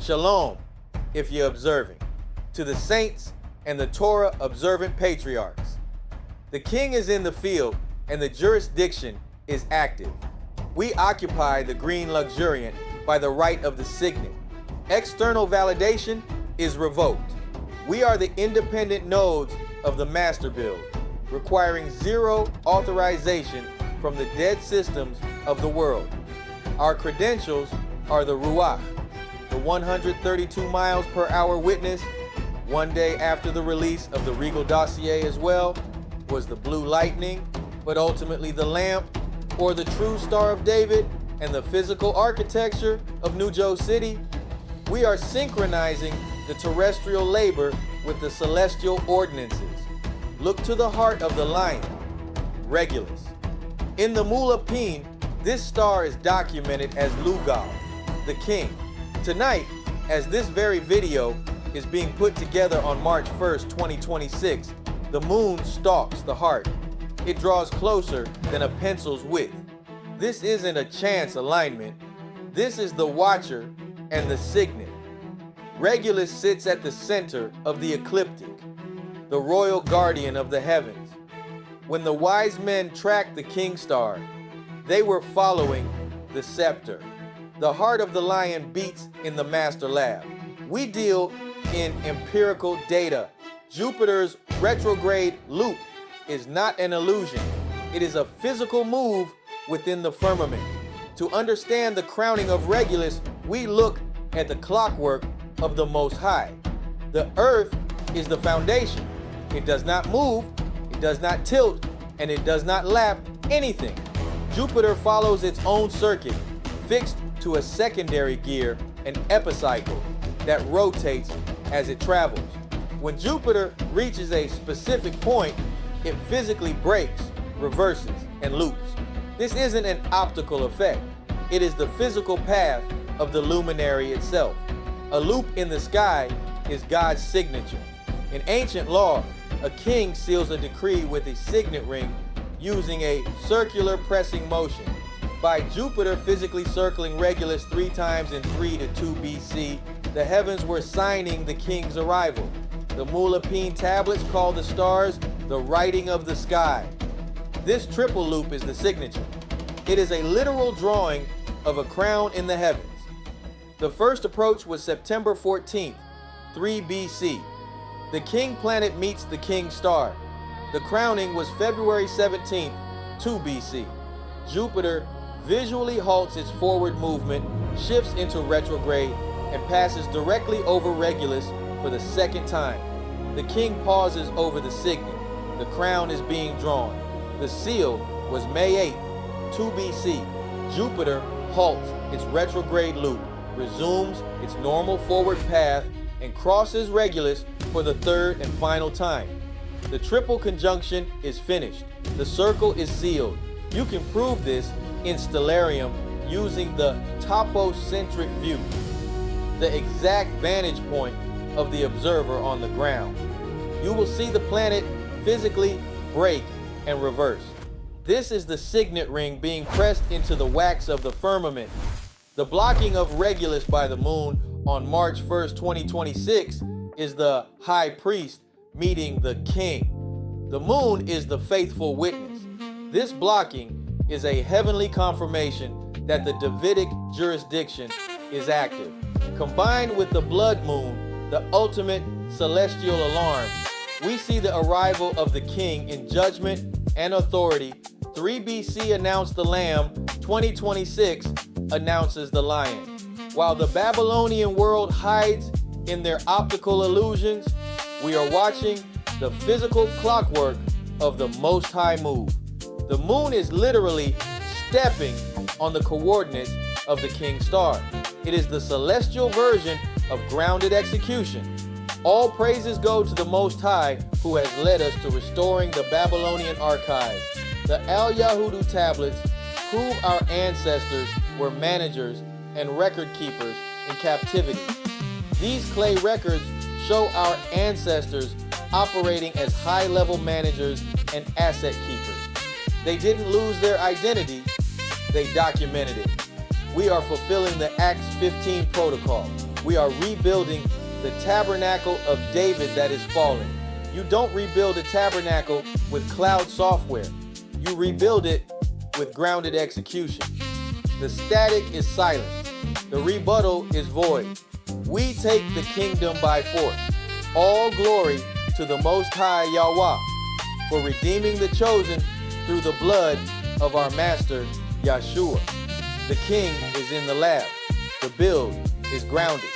Shalom, if you're observing, to the saints and the Torah observant patriarchs. The king is in the field and the jurisdiction is active. We occupy the green luxuriant by the right of the signet. External validation is revoked. We are the independent nodes of the master build, requiring zero authorization from the dead systems of the world. Our credentials are the Ruach, the 132 miles per hour witness. One day after the release of the Regal dossier as well was the blue lightning, but ultimately the lamp, or the true Star of David and the physical architecture of New Jo City. We are synchronizing the terrestrial labor with the celestial ordinances. Look to the heart of the lion, Regulus. In the MUL.APIN, this star is documented as Lugal, the king. Tonight, as this very video is being put together on March 1st, 2026, the moon stalks the heart. It draws closer than a pencil's width. This isn't a chance alignment. This is the watcher and the signet. Regulus sits at the center of the ecliptic, the royal guardian of the heavens. When the wise men tracked the king star, they were following the scepter. The heart of the lion beats in the master lab. We deal in empirical data. Jupiter's retrograde loop is not an illusion. It is a physical move within the firmament. To understand the crowning of Regulus, we look at the clockwork of the Most High. The earth is the foundation. It does not move, it does not tilt, and it does not lap anything. Jupiter follows its own circuit, fixed to a secondary gear, an epicycle, that rotates as it travels. When Jupiter reaches a specific point, it physically breaks, reverses, and loops. This isn't an optical effect. It is the physical path of the luminary itself. A loop in the sky is God's signature. In ancient law, a king seals a decree with a signet ring using a circular pressing motion. By Jupiter physically circling Regulus 3 times in 3 to 2 BC, the heavens were signing the king's arrival. The MUL.APIN tablets call the stars the writing of the sky. This triple loop is the signature. It is a literal drawing of a crown in the heavens. The first approach was September 14th, 3 BC. The king planet meets the king star. The crowning was February 17th, 2 BC. Jupiter visually halts its forward movement, shifts into retrograde, and passes directly over Regulus for the second time. The king pauses over the signet. The crown is being drawn. The seal was May 8th, 2 BC. Jupiter halts its retrograde loop, resumes its normal forward path, and crosses Regulus for the third and final time. The triple conjunction is finished. The circle is sealed. You can prove this in stellarium using the topocentric view, the exact vantage point of the observer on the ground. You will see the planet physically break and reverse. This is the signet ring being pressed into the wax of the firmament. The blocking of Regulus by the moon on March 1st, 2026 is the high priest meeting the king. The moon is the faithful witness. This blocking is a heavenly confirmation that the Davidic jurisdiction is active. Combined with the blood moon, the ultimate celestial alarm, we see the arrival of the king in judgment and authority. 3 BC announced the lamb, 2026 announces the lion. While the Babylonian world hides in their optical illusions, we are watching the physical clockwork of the Most High move. The moon is literally stepping on the coordinates of the king star. It is the celestial version of grounded execution. All praises go to the Most High, who has led us to restoring the Babylonian archive. The Al-Yahudu tablets prove our ancestors were managers and record keepers in captivity. These clay records show our ancestors operating as high-level managers and asset keepers. They didn't lose their identity, they documented it. We are fulfilling the Acts 15 protocol. We are rebuilding the tabernacle of David that is fallen. You don't rebuild a tabernacle with cloud software. You rebuild it with grounded execution. The static is silence. The rebuttal is void. We take the kingdom by force. All glory to the Most High Yahweh for redeeming the chosen through the blood of our Master Yahshua. The king is in the lab. The build is grounded.